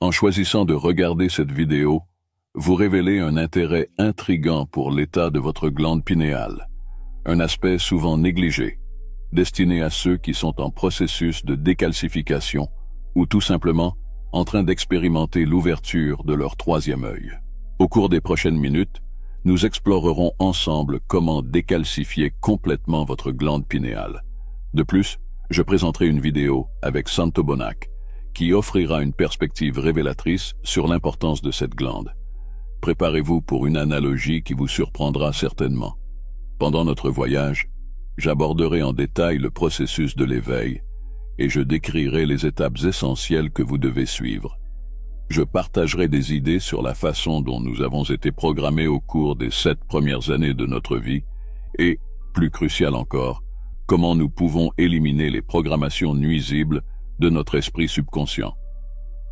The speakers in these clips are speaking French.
En choisissant de regarder cette vidéo, vous révélez un intérêt intrigant pour l'état de votre glande pinéale, un aspect souvent négligé, destiné à ceux qui sont en processus de décalcification ou tout simplement en train d'expérimenter l'ouverture de leur troisième œil. Au cours des prochaines minutes, nous explorerons ensemble comment décalcifier complètement votre glande pinéale. De plus, je présenterai une vidéo avec Santo Bonac, qui offrira une perspective révélatrice sur l'importance de cette glande. Préparez-vous pour une analogie qui vous surprendra certainement. Pendant notre voyage, j'aborderai en détail le processus de l'éveil et je décrirai les étapes essentielles que vous devez suivre. Je partagerai des idées sur la façon dont nous avons été programmés au cours des 7 premières années de notre vie et, plus crucial encore, comment nous pouvons éliminer les programmations nuisibles de notre esprit subconscient.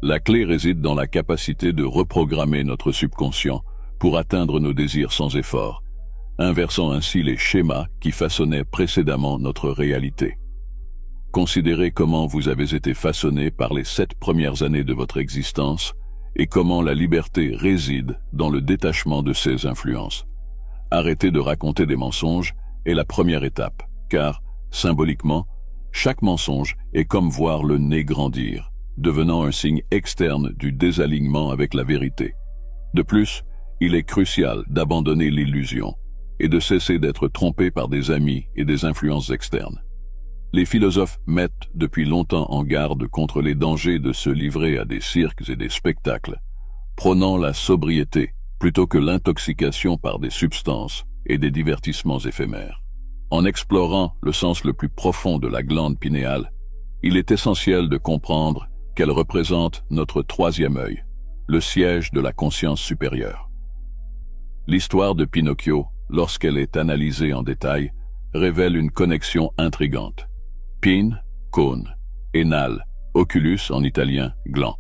La clé réside dans la capacité de reprogrammer notre subconscient pour atteindre nos désirs sans effort, inversant ainsi les schémas qui façonnaient précédemment notre réalité. Considérez comment vous avez été façonné par les 7 premières années de votre existence et comment la liberté réside dans le détachement de ces influences. Arrêter de raconter des mensonges est la première étape, car, symboliquement, chaque mensonge est comme voir le nez grandir, devenant un signe externe du désalignement avec la vérité. De plus, il est crucial d'abandonner l'illusion et de cesser d'être trompé par des amis et des influences externes. Les philosophes mettent depuis longtemps en garde contre les dangers de se livrer à des cirques et des spectacles, prônant la sobriété plutôt que l'intoxication par des substances et des divertissements éphémères. En explorant le sens le plus profond de la glande pinéale, il est essentiel de comprendre qu'elle représente notre troisième œil, le siège de la conscience supérieure. L'histoire de Pinocchio, lorsqu'elle est analysée en détail, révèle une connexion intrigante. Pin, cône, et nal, oculus en italien, gland.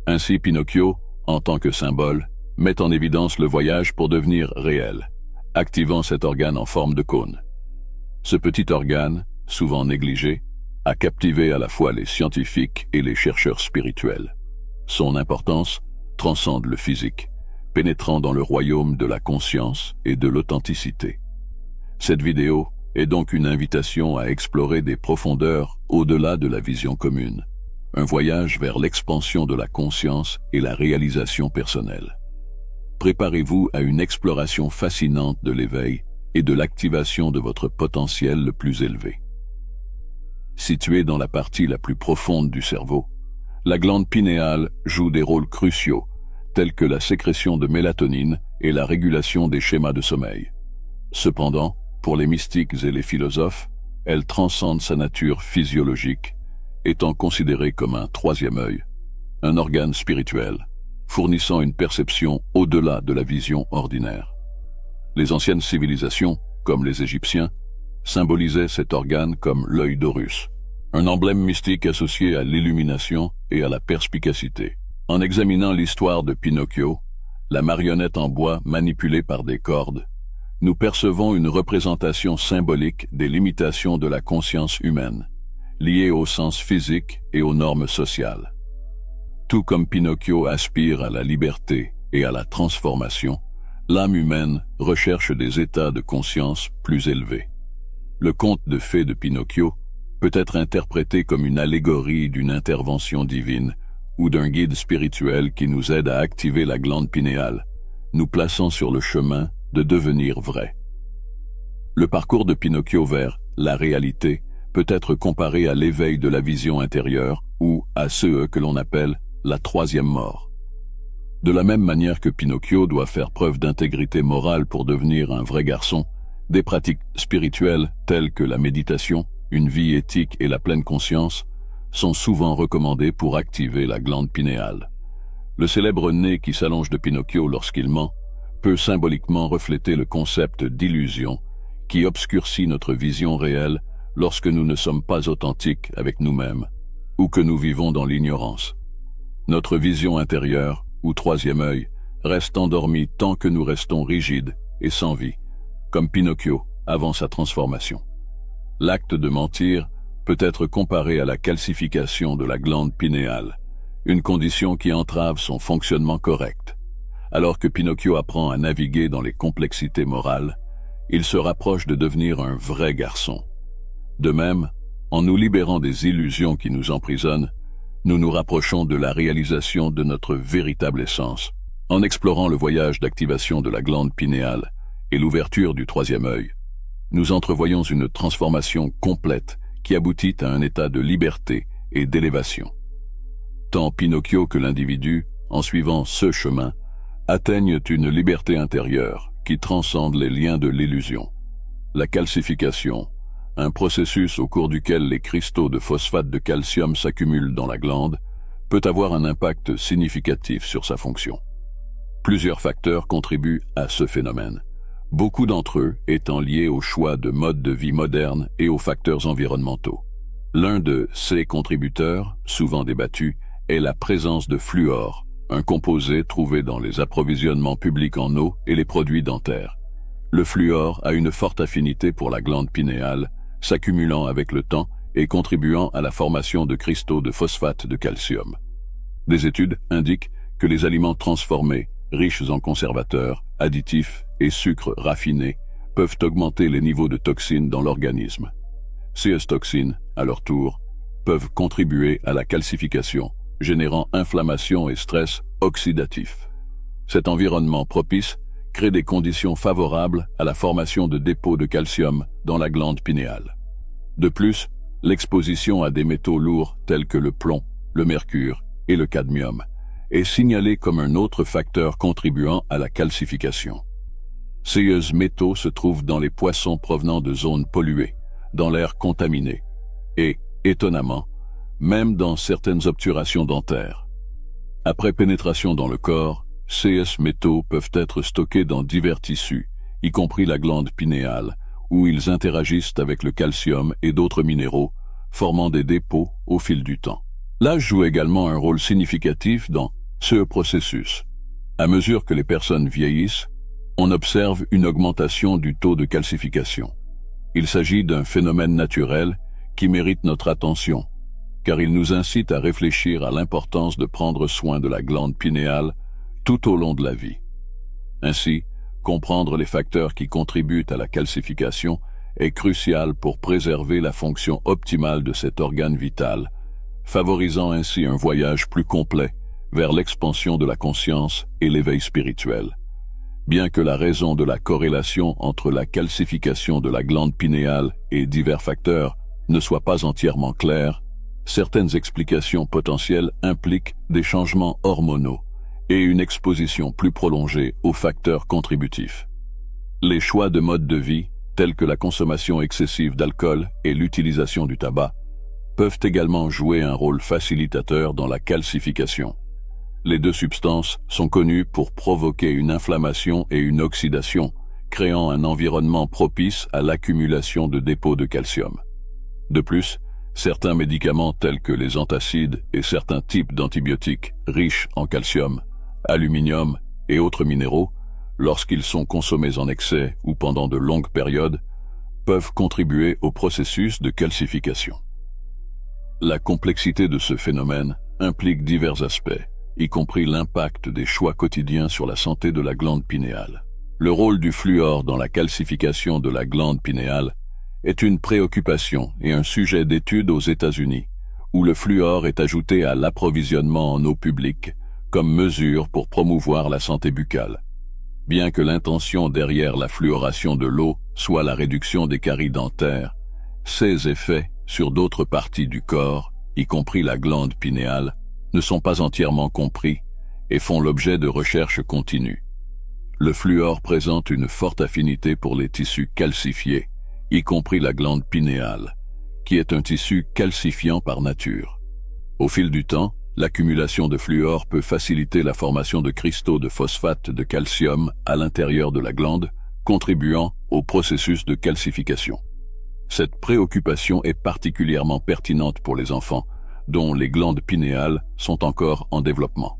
Ainsi Pinocchio, en tant que symbole, met en évidence le voyage pour devenir réel, activant cet organe en forme de cône. Ce petit organe, souvent négligé, a captivé à la fois les scientifiques et les chercheurs spirituels. Son importance transcende le physique, pénétrant dans le royaume de la conscience et de l'authenticité. Cette vidéo est donc une invitation à explorer des profondeurs au-delà de la vision commune, un voyage vers l'expansion de la conscience et la réalisation personnelle. Préparez-vous à une exploration fascinante de l'éveil et de l'activation de votre potentiel le plus élevé. Située dans la partie la plus profonde du cerveau, la glande pinéale joue des rôles cruciaux, tels que la sécrétion de mélatonine et la régulation des schémas de sommeil. Cependant, pour les mystiques et les philosophes, elle transcende sa nature physiologique, étant considérée comme un troisième œil, un organe spirituel, fournissant une perception au-delà de la vision ordinaire. Les anciennes civilisations, comme les Égyptiens, symbolisaient cet organe comme l'œil d'Horus, un emblème mystique associé à l'illumination et à la perspicacité. En examinant l'histoire de Pinocchio, la marionnette en bois manipulée par des cordes, nous percevons une représentation symbolique des limitations de la conscience humaine, liées au sens physique et aux normes sociales. Tout comme Pinocchio aspire à la liberté et à la transformation, l'âme humaine recherche des états de conscience plus élevés. Le conte de fées de Pinocchio peut être interprété comme une allégorie d'une intervention divine ou d'un guide spirituel qui nous aide à activer la glande pinéale, nous plaçant sur le chemin de devenir vrai. Le parcours de Pinocchio vers la réalité peut être comparé à l'éveil de la vision intérieure ou à ce que l'on appelle la troisième mort. De la même manière que Pinocchio doit faire preuve d'intégrité morale pour devenir un vrai garçon, des pratiques spirituelles telles que la méditation, une vie éthique et la pleine conscience sont souvent recommandées pour activer la glande pinéale. Le célèbre nez qui s'allonge de Pinocchio lorsqu'il ment peut symboliquement refléter le concept d'illusion qui obscurcit notre vision réelle lorsque nous ne sommes pas authentiques avec nous-mêmes ou que nous vivons dans l'ignorance. Notre vision intérieure, ou troisième œil, reste endormie tant que nous restons rigides et sans vie, comme Pinocchio avant sa transformation. L'acte de mentir peut être comparé à la calcification de la glande pinéale, une condition qui entrave son fonctionnement correct. Alors que Pinocchio apprend à naviguer dans les complexités morales, il se rapproche de devenir un vrai garçon. De même, en nous libérant des illusions qui nous emprisonnent, nous nous rapprochons de la réalisation de notre véritable essence. En explorant le voyage d'activation de la glande pinéale et l'ouverture du troisième œil, nous entrevoyons une transformation complète qui aboutit à un état de liberté et d'élévation. Tant Pinocchio que l'individu, en suivant ce chemin, atteignent une liberté intérieure qui transcende les liens de l'illusion. La calcification, un processus au cours duquel les cristaux de phosphate de calcium s'accumulent dans la glande, peut avoir un impact significatif sur sa fonction. Plusieurs facteurs contribuent à ce phénomène, beaucoup d'entre eux étant liés au choix de modes de vie modernes et aux facteurs environnementaux. L'un de ces contributeurs, souvent débattu, est la présence de fluor, un composé trouvé dans les approvisionnements publics en eau et les produits dentaires. Le fluor a une forte affinité pour la glande pinéale, s'accumulant avec le temps et contribuant à la formation de cristaux de phosphate de calcium. Des études indiquent que les aliments transformés, riches en conservateurs, additifs et sucres raffinés, peuvent augmenter les niveaux de toxines dans l'organisme. Ces toxines, à leur tour, peuvent contribuer à la calcification, générant inflammation et stress oxydatif. Cet environnement propice crée des conditions favorables à la formation de dépôts de calcium dans la glande pinéale. De plus, l'exposition à des métaux lourds tels que le plomb, le mercure et le cadmium est signalée comme un autre facteur contribuant à la calcification. Ces métaux se trouvent dans les poissons provenant de zones polluées, dans l'air contaminé et, étonnamment, même dans certaines obturations dentaires. Après pénétration dans le corps, ces métaux peuvent être stockés dans divers tissus, y compris la glande pinéale, où ils interagissent avec le calcium et d'autres minéraux, formant des dépôts au fil du temps. L'âge joue également un rôle significatif dans ce processus. À mesure que les personnes vieillissent, on observe une augmentation du taux de calcification. Il s'agit d'un phénomène naturel qui mérite notre attention, car il nous incite à réfléchir à l'importance de prendre soin de la glande pinéale tout au long de la vie. Ainsi, comprendre les facteurs qui contribuent à la calcification est crucial pour préserver la fonction optimale de cet organe vital, favorisant ainsi un voyage plus complet vers l'expansion de la conscience et l'éveil spirituel. Bien que la raison de la corrélation entre la calcification de la glande pinéale et divers facteurs ne soit pas entièrement claire, certaines explications potentielles impliquent des changements hormonaux et une exposition plus prolongée aux facteurs contributifs. Les choix de mode de vie, tels que la consommation excessive d'alcool et l'utilisation du tabac, peuvent également jouer un rôle facilitateur dans la calcification. Les deux substances sont connues pour provoquer une inflammation et une oxydation, créant un environnement propice à l'accumulation de dépôts de calcium. De plus, certains médicaments tels que les antacides et certains types d'antibiotiques riches en calcium, aluminium et autres minéraux, lorsqu'ils sont consommés en excès ou pendant de longues périodes, peuvent contribuer au processus de calcification. La complexité de ce phénomène implique divers aspects, y compris l'impact des choix quotidiens sur la santé de la glande pinéale. Le rôle du fluor dans la calcification de la glande pinéale est une préoccupation et un sujet d'étude aux États-Unis, où le fluor est ajouté à l'approvisionnement en eau publique comme mesure pour promouvoir la santé buccale. Bien que l'intention derrière la fluoration de l'eau soit la réduction des caries dentaires, ses effets sur d'autres parties du corps, y compris la glande pinéale, ne sont pas entièrement compris et font l'objet de recherches continues. Le fluor présente une forte affinité pour les tissus calcifiés, y compris la glande pinéale, qui est un tissu calcifiant par nature. Au fil du temps, l'accumulation de fluor peut faciliter la formation de cristaux de phosphate de calcium à l'intérieur de la glande, contribuant au processus de calcification. Cette préoccupation est particulièrement pertinente pour les enfants, dont les glandes pinéales sont encore en développement.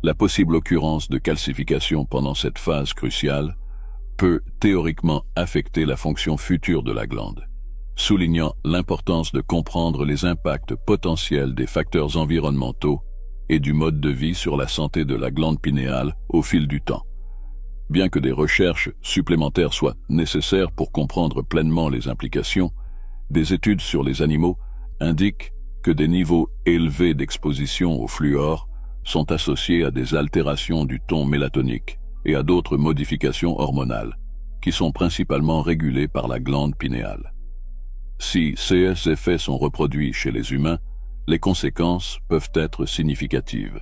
La possible occurrence de calcification pendant cette phase cruciale peut théoriquement affecter la fonction future de la glande, soulignant l'importance de comprendre les impacts potentiels des facteurs environnementaux et du mode de vie sur la santé de la glande pinéale au fil du temps. Bien que des recherches supplémentaires soient nécessaires pour comprendre pleinement les implications, des études sur les animaux indiquent que des niveaux élevés d'exposition au fluor sont associés à des altérations du ton mélatonique et à d'autres modifications hormonales, qui sont principalement régulées par la glande pinéale. Si ces effets sont reproduits chez les humains, les conséquences peuvent être significatives,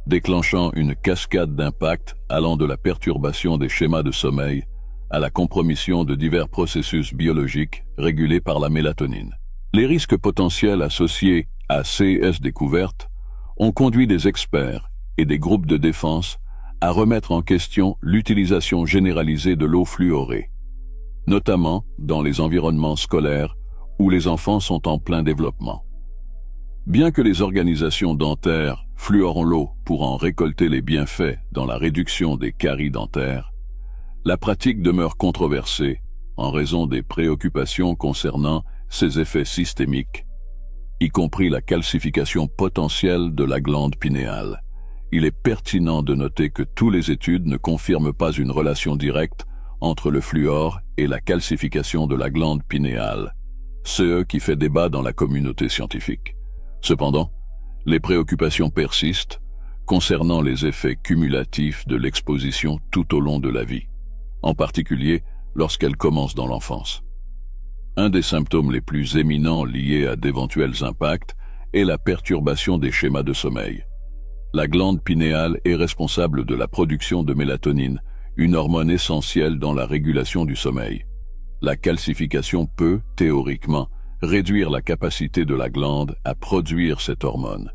déclenchant une cascade d'impacts allant de la perturbation des schémas de sommeil à la compromission de divers processus biologiques régulés par la mélatonine. Les risques potentiels associés à ces découvertes ont conduit des experts et des groupes de défense à remettre en question l'utilisation généralisée de l'eau fluorée, notamment dans les environnements scolaires où les enfants sont en plein développement. Bien que les organisations dentaires fluorent l'eau pour en récolter les bienfaits dans la réduction des caries dentaires, la pratique demeure controversée en raison des préoccupations concernant ses effets systémiques, y compris la calcification potentielle de la glande pinéale. Il est pertinent de noter que toutes les études ne confirment pas une relation directe entre le fluor et la calcification de la glande pinéale, ce qui fait débat dans la communauté scientifique. Cependant, les préoccupations persistent concernant les effets cumulatifs de l'exposition tout au long de la vie, en particulier lorsqu'elle commence dans l'enfance. Un des symptômes les plus éminents liés à d'éventuels impacts est la perturbation des schémas de sommeil. La glande pinéale est responsable de la production de mélatonine, une hormone essentielle dans la régulation du sommeil. La calcification peut, théoriquement, réduire la capacité de la glande à produire cette hormone,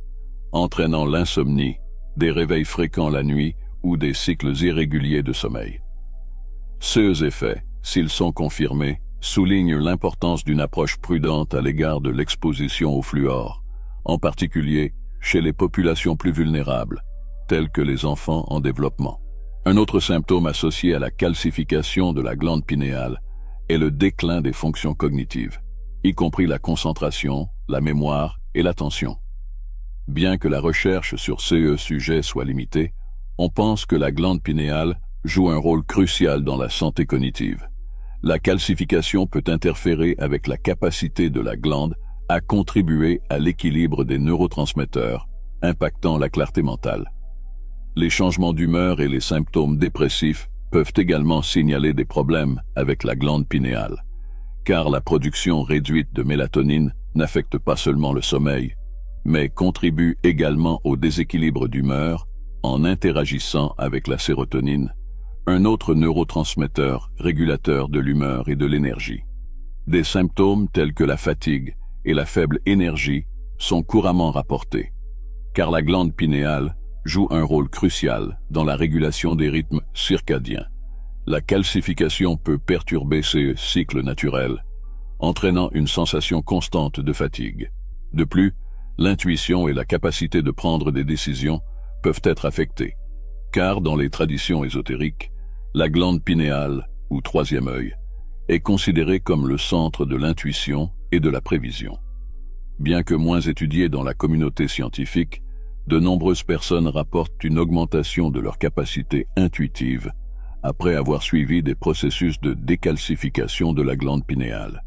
entraînant l'insomnie, des réveils fréquents la nuit ou des cycles irréguliers de sommeil. Ces effets, s'ils sont confirmés, soulignent l'importance d'une approche prudente à l'égard de l'exposition au fluor, en particulier chez les populations plus vulnérables, telles que les enfants en développement. Un autre symptôme associé à la calcification de la glande pinéale est le déclin des fonctions cognitives, y compris la concentration, la mémoire et l'attention. Bien que la recherche sur ces sujets soit limitée, on pense que la glande pinéale joue un rôle crucial dans la santé cognitive. La calcification peut interférer avec la capacité de la glande à contribuer à l'équilibre des neurotransmetteurs, impactant la clarté mentale. Les changements d'humeur et les symptômes dépressifs peuvent également signaler des problèmes avec la glande pinéale, car la production réduite de mélatonine n'affecte pas seulement le sommeil, mais contribue également au déséquilibre d'humeur en interagissant avec la sérotonine, un autre neurotransmetteur régulateur de l'humeur et de l'énergie. Des symptômes tels que la fatigue et la faible énergie sont couramment rapportés, car la glande pinéale joue un rôle crucial dans la régulation des rythmes circadiens. La calcification peut perturber ces cycles naturels, entraînant une sensation constante de fatigue. De plus, l'intuition et la capacité de prendre des décisions peuvent être affectées, car dans les traditions ésotériques, la glande pinéale, ou troisième œil, est considérée comme le centre de l'intuition et de la prévision. Bien que moins étudiée dans la communauté scientifique, de nombreuses personnes rapportent une augmentation de leur capacité intuitive après avoir suivi des processus de décalcification de la glande pinéale.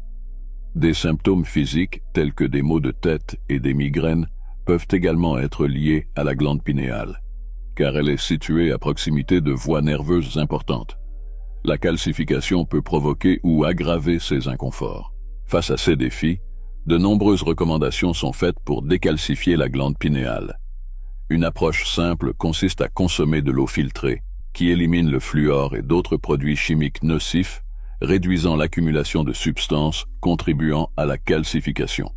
Des symptômes physiques tels que des maux de tête et des migraines peuvent également être liés à la glande pinéale, car elle est située à proximité de voies nerveuses importantes. La calcification peut provoquer ou aggraver ces inconforts. Face à ces défis, de nombreuses recommandations sont faites pour décalcifier la glande pinéale. Une approche simple consiste à consommer de l'eau filtrée, qui élimine le fluor et d'autres produits chimiques nocifs, réduisant l'accumulation de substances contribuant à la calcification.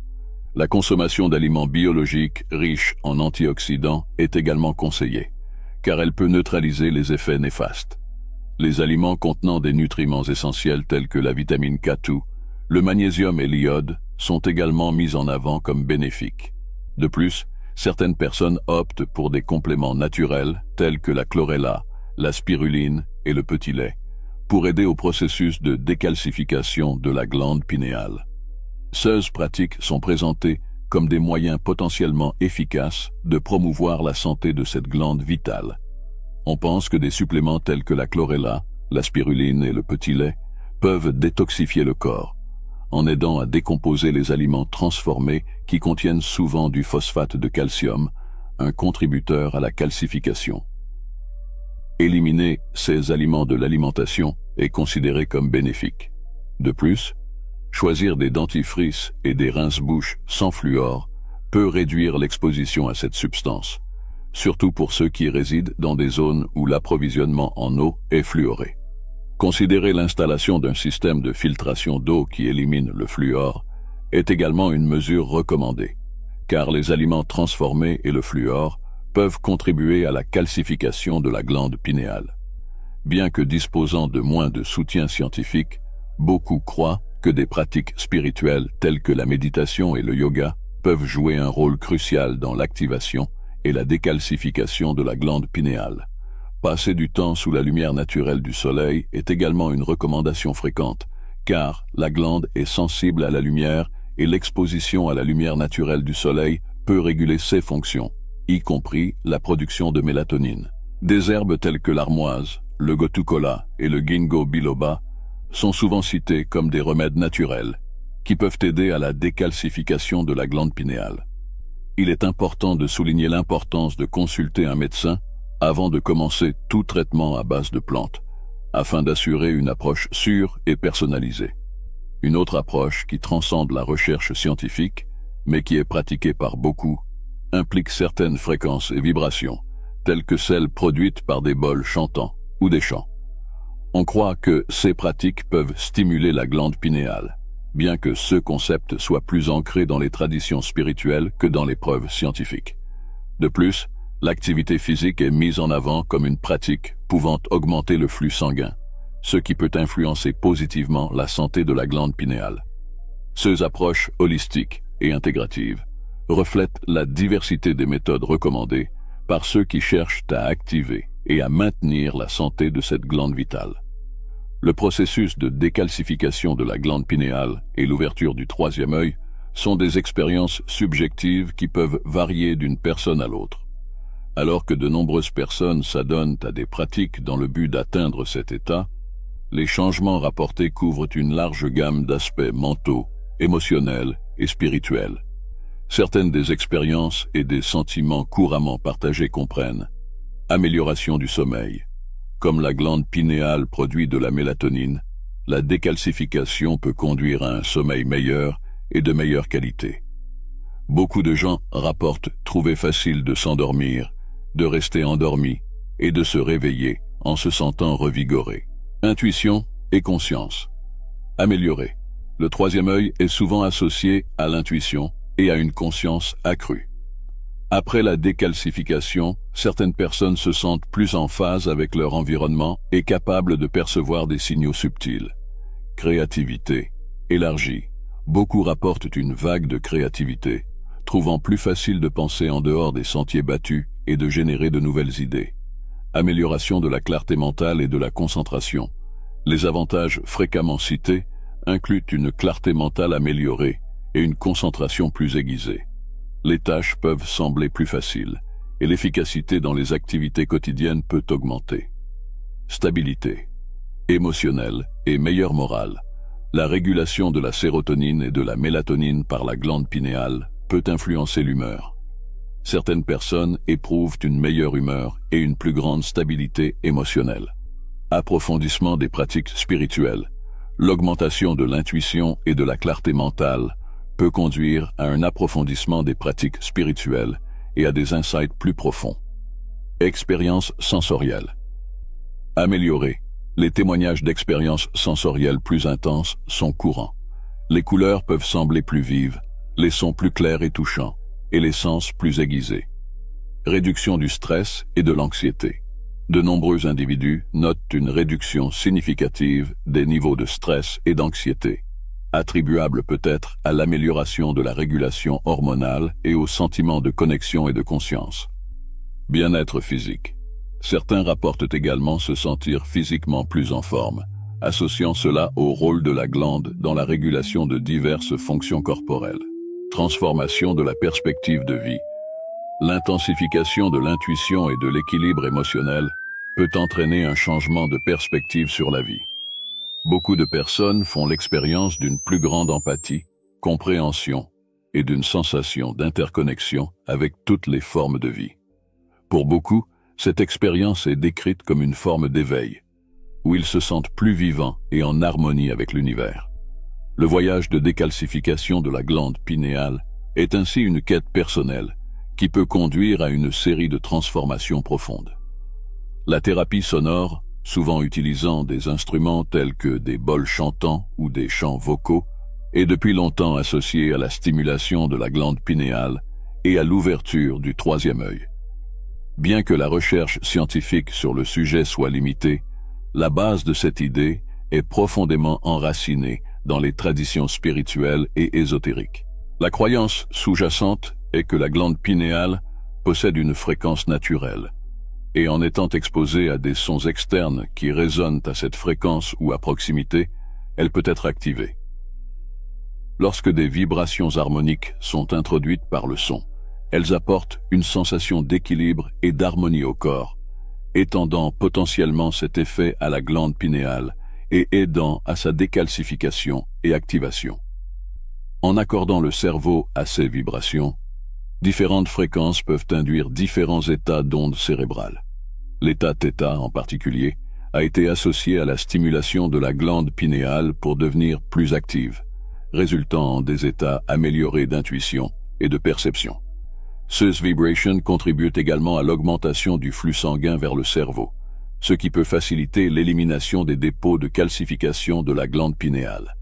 La consommation d'aliments biologiques riches en antioxydants est également conseillée, car elle peut neutraliser les effets néfastes. Les aliments contenant des nutriments essentiels tels que la vitamine K2, le magnésium et l'iode sont également mis en avant comme bénéfiques. De plus, certaines personnes optent pour des compléments naturels tels que la chlorella, la spiruline et le petit lait, pour aider au processus de décalcification de la glande pinéale. Ces pratiques sont présentées comme des moyens potentiellement efficaces de promouvoir la santé de cette glande vitale. On pense que des suppléments tels que la chlorella, la spiruline et le petit lait peuvent détoxifier le corps, en aidant à décomposer les aliments transformés qui contiennent souvent du phosphate de calcium, un contributeur à la calcification. Éliminer ces aliments de l'alimentation est considéré comme bénéfique. De plus, choisir des dentifrices et des rince-bouches sans fluor peut réduire l'exposition à cette substance, surtout pour ceux qui résident dans des zones où l'approvisionnement en eau est fluoré. Considérer l'installation d'un système de filtration d'eau qui élimine le fluor est également une mesure recommandée, car les aliments transformés et le fluor peuvent contribuer à la calcification de la glande pinéale. Bien que disposant de moins de soutien scientifique, beaucoup croient que des pratiques spirituelles telles que la méditation et le yoga peuvent jouer un rôle crucial dans l'activation et la décalcification de la glande pinéale. Passer du temps sous la lumière naturelle du soleil est également une recommandation fréquente, car la glande est sensible à la lumière et l'exposition à la lumière naturelle du soleil peut réguler ses fonctions, y compris la production de mélatonine. Des herbes telles que l'armoise, le gotu-kola et le ginkgo biloba sont souvent cités comme des remèdes naturels qui peuvent aider à la décalcification de la glande pinéale. Il est important de souligner l'importance de consulter un médecin avant de commencer tout traitement à base de plantes, afin d'assurer une approche sûre et personnalisée. Une autre approche qui transcende la recherche scientifique, mais qui est pratiquée par beaucoup, implique certaines fréquences et vibrations, telles que celles produites par des bols chantants ou des chants. On croit que ces pratiques peuvent stimuler la glande pinéale, bien que ce concept soit plus ancré dans les traditions spirituelles que dans les preuves scientifiques. De plus, l'activité physique est mise en avant comme une pratique pouvant augmenter le flux sanguin, ce qui peut influencer positivement la santé de la glande pinéale. Ces approches holistiques et intégratives reflètent la diversité des méthodes recommandées par ceux qui cherchent à activer et à maintenir la santé de cette glande vitale. Le processus de décalcification de la glande pinéale et l'ouverture du troisième œil sont des expériences subjectives qui peuvent varier d'une personne à l'autre. Alors que de nombreuses personnes s'adonnent à des pratiques dans le but d'atteindre cet état, les changements rapportés couvrent une large gamme d'aspects mentaux, émotionnels et spirituels. Certaines des expériences et des sentiments couramment partagés comprennent amélioration du sommeil. Comme la glande pinéale produit de la mélatonine, la décalcification peut conduire à un sommeil meilleur et de meilleure qualité. Beaucoup de gens rapportent trouver facile de s'endormir, de rester endormi et de se réveiller en se sentant revigoré. Intuition et conscience. Améliorer. Le troisième œil est souvent associé à l'intuition et à une conscience accrue. Après la décalcification, certaines personnes se sentent plus en phase avec leur environnement et capables de percevoir des signaux subtils. Créativité. Élargie. Beaucoup rapportent une vague de créativité, trouvant plus facile de penser en dehors des sentiers battus et de générer de nouvelles idées. Amélioration de la clarté mentale et de la concentration. Les avantages fréquemment cités incluent une clarté mentale améliorée et une concentration plus aiguisée. Les tâches peuvent sembler plus faciles et l'efficacité dans les activités quotidiennes peut augmenter. Stabilité. Émotionnelle et meilleure morale. La régulation de la sérotonine et de la mélatonine par la glande pinéale peut influencer l'humeur. Certaines personnes éprouvent une meilleure humeur et une plus grande stabilité émotionnelle. Approfondissement des pratiques spirituelles. L'augmentation de l'intuition et de la clarté mentale peut conduire à un approfondissement des pratiques spirituelles et à des insights plus profonds. Expérience sensorielle. Améliorer. Les témoignages d'expériences sensorielles plus intenses sont courants. Les couleurs peuvent sembler plus vives, les sons plus clairs et touchants, et les sens plus aiguisés. Réduction du stress et de l'anxiété. De nombreux individus notent une réduction significative des niveaux de stress et d'anxiété, attribuable peut-être à l'amélioration de la régulation hormonale et au sentiment de connexion et de conscience. Bien-être physique. Certains rapportent également se sentir physiquement plus en forme, associant cela au rôle de la glande dans la régulation de diverses fonctions corporelles. Transformation de la perspective de vie. L'intensification de l'intuition et de l'équilibre émotionnel peut entraîner un changement de perspective sur la vie. Beaucoup de personnes font l'expérience d'une plus grande empathie, compréhension et d'une sensation d'interconnexion avec toutes les formes de vie. Pour beaucoup, cette expérience est décrite comme une forme d'éveil, où ils se sentent plus vivants et en harmonie avec l'univers. Le voyage de décalcification de la glande pinéale est ainsi une quête personnelle qui peut conduire à une série de transformations profondes. La thérapie sonore, souvent utilisant des instruments tels que des bols chantants ou des chants vocaux, est depuis longtemps associée à la stimulation de la glande pinéale et à l'ouverture du troisième œil. Bien que la recherche scientifique sur le sujet soit limitée, la base de cette idée est profondément enracinée dans les traditions spirituelles et ésotériques. La croyance sous-jacente est que la glande pinéale possède une fréquence naturelle, et en étant exposée à des sons externes qui résonnent à cette fréquence ou à proximité, elle peut être activée. Lorsque des vibrations harmoniques sont introduites par le son, elles apportent une sensation d'équilibre et d'harmonie au corps, étendant potentiellement cet effet à la glande pinéale et aidant à sa décalcification et activation. En accordant le cerveau à ces vibrations, différentes fréquences peuvent induire différents états d'ondes cérébrales. L'état θ, en particulier, a été associé à la stimulation de la glande pinéale pour devenir plus active, résultant en des états améliorés d'intuition et de perception. Ces vibrations contribuent également à l'augmentation du flux sanguin vers le cerveau, ce qui peut faciliter l'élimination des dépôts de calcification de la glande pinéale.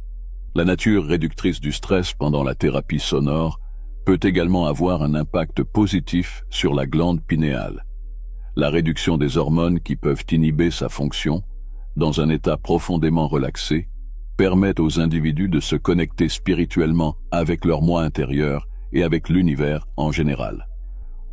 La nature réductrice du stress pendant la thérapie sonore peut également avoir un impact positif sur la glande pinéale. La réduction des hormones qui peuvent inhiber sa fonction, dans un état profondément relaxé, permet aux individus de se connecter spirituellement avec leur moi intérieur et avec l'univers en général.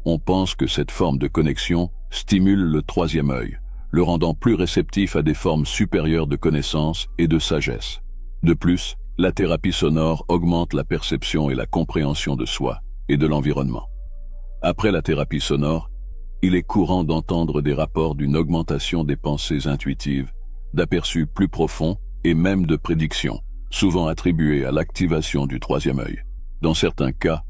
On pense que cette forme de connexion stimule le troisième œil, le rendant plus réceptif à des formes supérieures de connaissance et de sagesse. De plus, la thérapie sonore augmente la perception et la compréhension de soi et de l'environnement. Après la thérapie sonore, il est courant d'entendre des rapports d'une augmentation des pensées intuitives, d'aperçus plus profonds et même de prédictions, souvent attribuées à l'activation du troisième œil. Dans certains cas,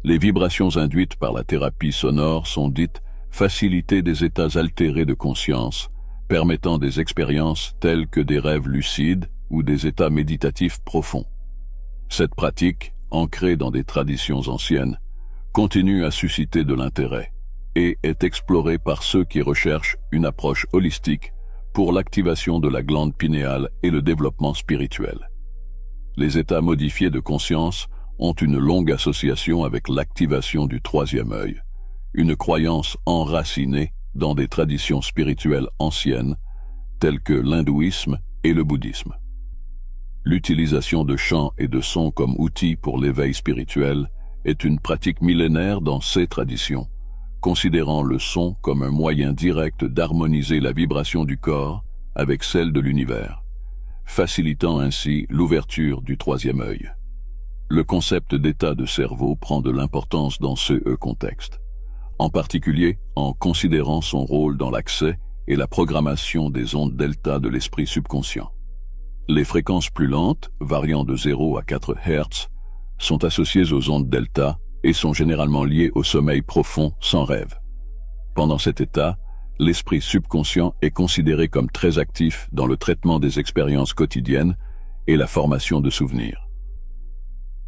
les vibrations induites par la thérapie sonore sont dites faciliter des états altérés de conscience, permettant des expériences telles que des rêves lucides ou des états méditatifs profonds. Cette pratique, ancrée dans des traditions anciennes, continue à susciter de l'intérêt et est explorée par ceux qui recherchent une approche holistique pour l'activation de la glande pinéale et le développement spirituel. Les états modifiés de conscience ont une longue association avec l'activation du troisième œil, une croyance enracinée dans des traditions spirituelles anciennes telles que l'hindouisme et le bouddhisme. L'utilisation de chants et de sons comme outils pour l'éveil spirituel est une pratique millénaire dans ces traditions, considérant le son comme un moyen direct d'harmoniser la vibration du corps avec celle de l'univers, facilitant ainsi l'ouverture du troisième œil. Le concept d'état de cerveau prend de l'importance dans ce contexte, en particulier en considérant son rôle dans l'accès et la programmation des ondes delta de l'esprit subconscient. Les fréquences plus lentes, variant de 0 à 4 Hz, sont associées aux ondes delta et sont généralement liées au sommeil profond sans rêve. Pendant cet état, l'esprit subconscient est considéré comme très actif dans le traitement des expériences quotidiennes et la formation de souvenirs.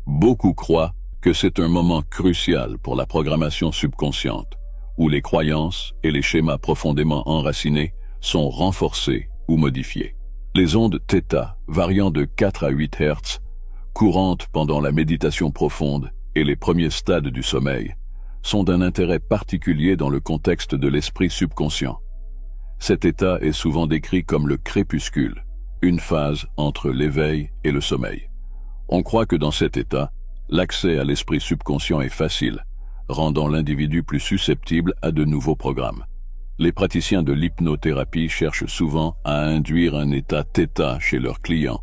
Beaucoup croient que c'est un moment crucial pour la programmation subconsciente, où les croyances et les schémas profondément enracinés sont renforcés ou modifiés. Les ondes θ, variant de 4 à 8 Hz, courantes pendant la méditation profonde et les premiers stades du sommeil, sont d'un intérêt particulier dans le contexte de l'esprit subconscient. Cet état est souvent décrit comme le crépuscule, une phase entre l'éveil et le sommeil. On croit que dans cet état, l'accès à l'esprit subconscient est facile, rendant l'individu plus susceptible à de nouveaux programmes. Les praticiens de l'hypnothérapie cherchent souvent à induire un état θ chez leurs clients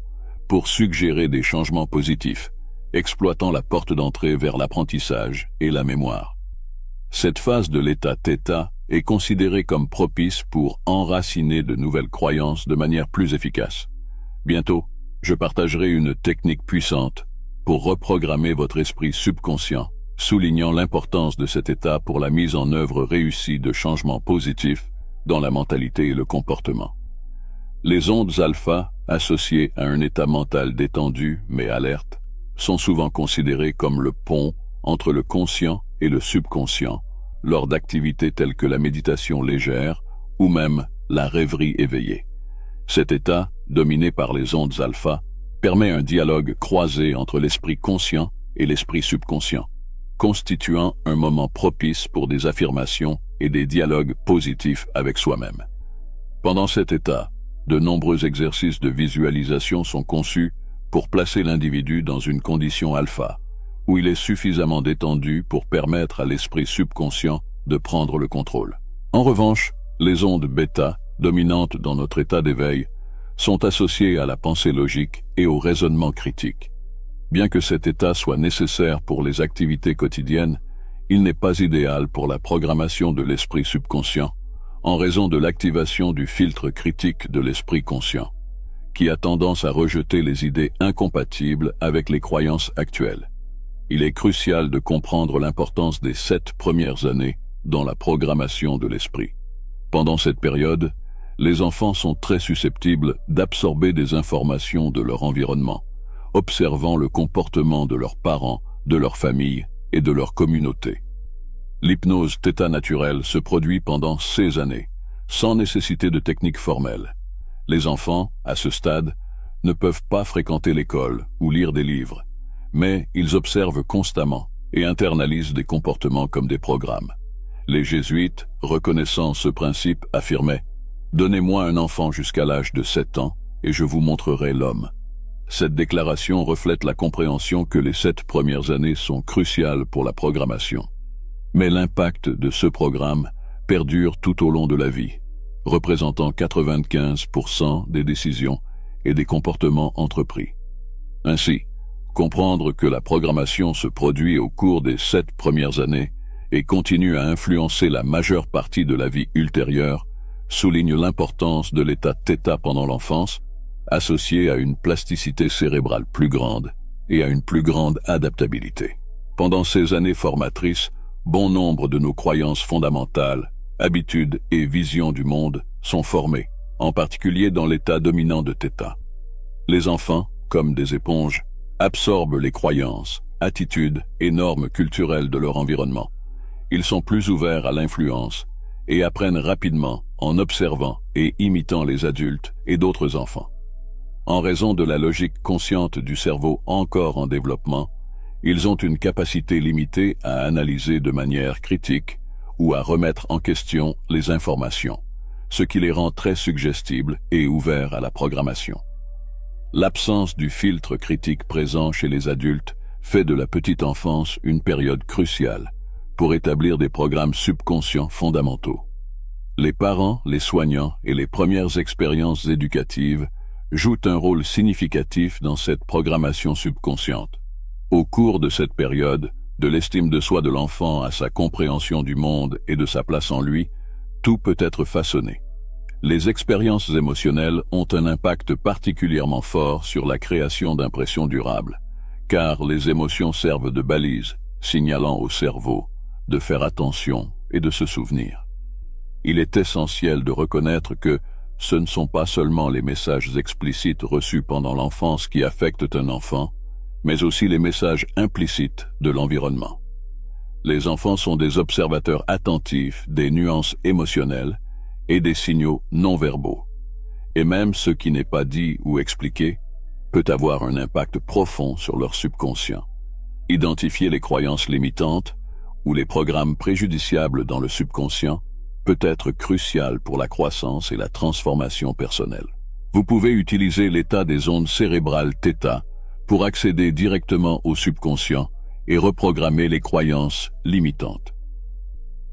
pour suggérer des changements positifs, exploitant la porte d'entrée vers l'apprentissage et la mémoire. Cette phase de l'état θ est considérée comme propice pour enraciner de nouvelles croyances de manière plus efficace. Bientôt, je partagerai une technique puissante pour reprogrammer votre esprit subconscient, soulignant l'importance de cet état pour la mise en œuvre réussie de changements positifs dans la mentalité et le comportement. Les ondes alpha, associées à un état mental détendu mais alerte, sont souvent considérées comme le pont entre le conscient et le subconscient lors d'activités telles que la méditation légère ou même la rêverie éveillée. Cet état, dominé par les ondes alpha, permet un dialogue croisé entre l'esprit conscient et l'esprit subconscient, constituant un moment propice pour des affirmations et des dialogues positifs avec soi-même. Pendant cet état, de nombreux exercices de visualisation sont conçus pour placer l'individu dans une condition alpha, où il est suffisamment détendu pour permettre à l'esprit subconscient de prendre le contrôle. En revanche, les ondes bêta, dominantes dans notre état d'éveil, sont associées à la pensée logique et au raisonnement critique. Bien que cet état soit nécessaire pour les activités quotidiennes, il n'est pas idéal pour la programmation de l'esprit subconscient, en raison de l'activation du filtre critique de l'esprit conscient, qui a tendance à rejeter les idées incompatibles avec les croyances actuelles. Il est crucial de comprendre l'importance des 7 premières années dans la programmation de l'esprit. Pendant cette période, les enfants sont très susceptibles d'absorber des informations de leur environnement, observant le comportement de leurs parents, de leur famille et de leur communauté. L'hypnose θ naturelle se produit pendant ces années, sans nécessité de techniques formelles. Les enfants, à ce stade, ne peuvent pas fréquenter l'école ou lire des livres, mais ils observent constamment et internalisent des comportements comme des programmes. Les jésuites, reconnaissant ce principe, affirmaient « Donnez-moi un enfant jusqu'à l'âge de 7 ans et je vous montrerai l'homme ». Cette déclaration reflète la compréhension que les 7 premières années sont cruciales pour la programmation. Mais l'impact de ce programme perdure tout au long de la vie, représentant 95% des décisions et des comportements entrepris. Ainsi, comprendre que la programmation se produit au cours des 7 premières années et continue à influencer la majeure partie de la vie ultérieure souligne l'importance de l'état θ pendant l'enfance, associé à une plasticité cérébrale plus grande et à une plus grande adaptabilité. Pendant ces années formatrices, bon nombre de nos croyances fondamentales, habitudes et visions du monde sont formées, en particulier dans l'état dominant de θ. Les enfants, comme des éponges, absorbent les croyances, attitudes et normes culturelles de leur environnement. Ils sont plus ouverts à l'influence et apprennent rapidement en observant et imitant les adultes et d'autres enfants. En raison de la logique consciente du cerveau encore en développement, ils ont une capacité limitée à analyser de manière critique ou à remettre en question les informations, ce qui les rend très suggestibles et ouverts à la programmation. L'absence du filtre critique présent chez les adultes fait de la petite enfance une période cruciale pour établir des programmes subconscients fondamentaux. Les parents, les soignants et les premières expériences éducatives jouent un rôle significatif dans cette programmation subconsciente. Au cours de cette période, de l'estime de soi de l'enfant à sa compréhension du monde et de sa place en lui, tout peut être façonné. Les expériences émotionnelles ont un impact particulièrement fort sur la création d'impressions durables, car les émotions servent de balises, signalant au cerveau de faire attention et de se souvenir. Il est essentiel de reconnaître que ce ne sont pas seulement les messages explicites reçus pendant l'enfance qui affectent un enfant, mais aussi les messages implicites de l'environnement. Les enfants sont des observateurs attentifs des nuances émotionnelles et des signaux non-verbaux. Et même ce qui n'est pas dit ou expliqué peut avoir un impact profond sur leur subconscient. Identifier les croyances limitantes ou les programmes préjudiciables dans le subconscient peut être crucial pour la croissance et la transformation personnelle. Vous pouvez utiliser l'état des ondes cérébrales θ pour accéder directement au subconscient et reprogrammer les croyances limitantes.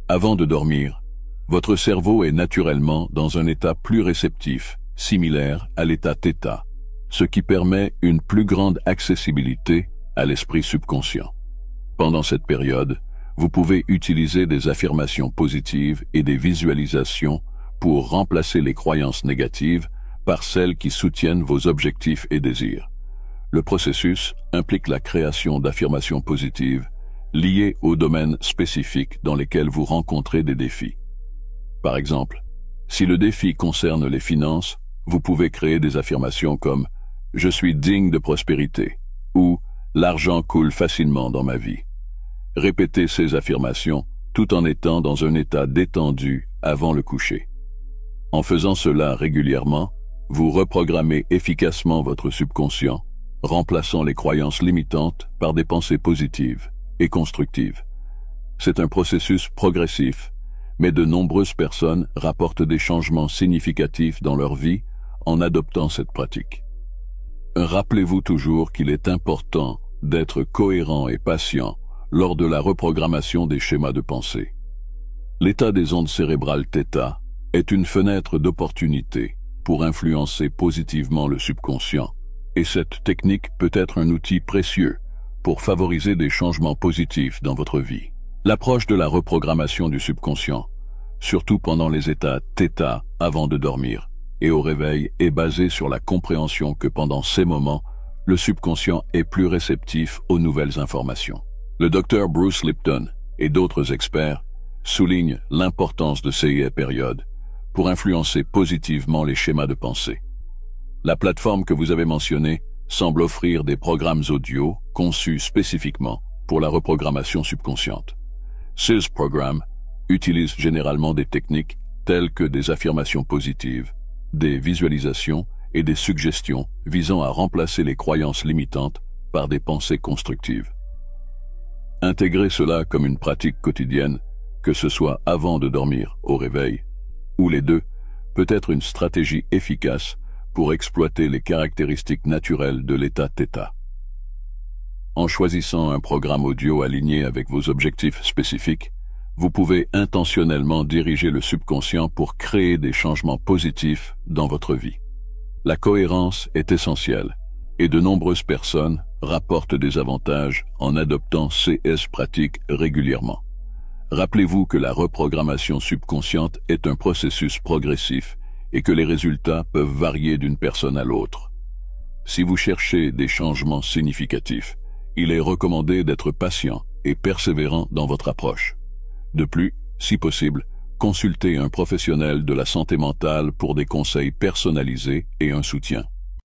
Avant de dormir, votre cerveau est naturellement dans un état plus réceptif, similaire à l'état θ, ce qui permet une plus grande accessibilité à l'esprit subconscient. Pendant cette période, vous pouvez utiliser des affirmations positives et des visualisations pour remplacer les croyances négatives par celles qui soutiennent vos objectifs et désirs. Le processus implique la création d'affirmations positives liées aux domaines spécifiques dans lesquels vous rencontrez des défis. Par exemple, si le défi concerne les finances, vous pouvez créer des affirmations comme « Je suis digne de prospérité » ou « L'argent coule facilement dans ma vie ». Répétez ces affirmations tout en étant dans un état détendu avant le coucher. En faisant cela régulièrement, vous reprogrammez efficacement votre subconscient, remplaçant les croyances limitantes par des pensées positives et constructives. C'est un processus progressif, mais de nombreuses personnes rapportent des changements significatifs dans leur vie en adoptant cette pratique. Rappelez-vous toujours qu'il est important d'être cohérent et patient lors de la reprogrammation des schémas de pensée. L'état des ondes cérébrales θ est une fenêtre d'opportunité pour influencer positivement le subconscient, et cette technique peut être un outil précieux pour favoriser des changements positifs dans votre vie. L'approche de la reprogrammation du subconscient, surtout pendant les états θ avant de dormir et au réveil, est basée sur la compréhension que pendant ces moments, le subconscient est plus réceptif aux nouvelles informations. Le docteur Bruce Lipton et d'autres experts soulignent l'importance de ces périodes pour influencer positivement les schémas de pensée. La plateforme que vous avez mentionnée semble offrir des programmes audio conçus spécifiquement pour la reprogrammation subconsciente. Ces programmes utilisent généralement des techniques telles que des affirmations positives, des visualisations et des suggestions visant à remplacer les croyances limitantes par des pensées constructives. Intégrez cela comme une pratique quotidienne, que ce soit avant de dormir, au réveil, ou les deux, peut être une stratégie efficace pour exploiter les caractéristiques naturelles de l'état θ. En choisissant un programme audio aligné avec vos objectifs spécifiques, vous pouvez intentionnellement diriger le subconscient pour créer des changements positifs dans votre vie. La cohérence est essentielle, et de nombreuses personnes rapportent des avantages en adoptant ces pratiques régulièrement. Rappelez-vous que la reprogrammation subconsciente est un processus progressif et que les résultats peuvent varier d'une personne à l'autre. Si vous cherchez des changements significatifs, il est recommandé d'être patient et persévérant dans votre approche. De plus, si possible, consultez un professionnel de la santé mentale pour des conseils personnalisés et un soutien.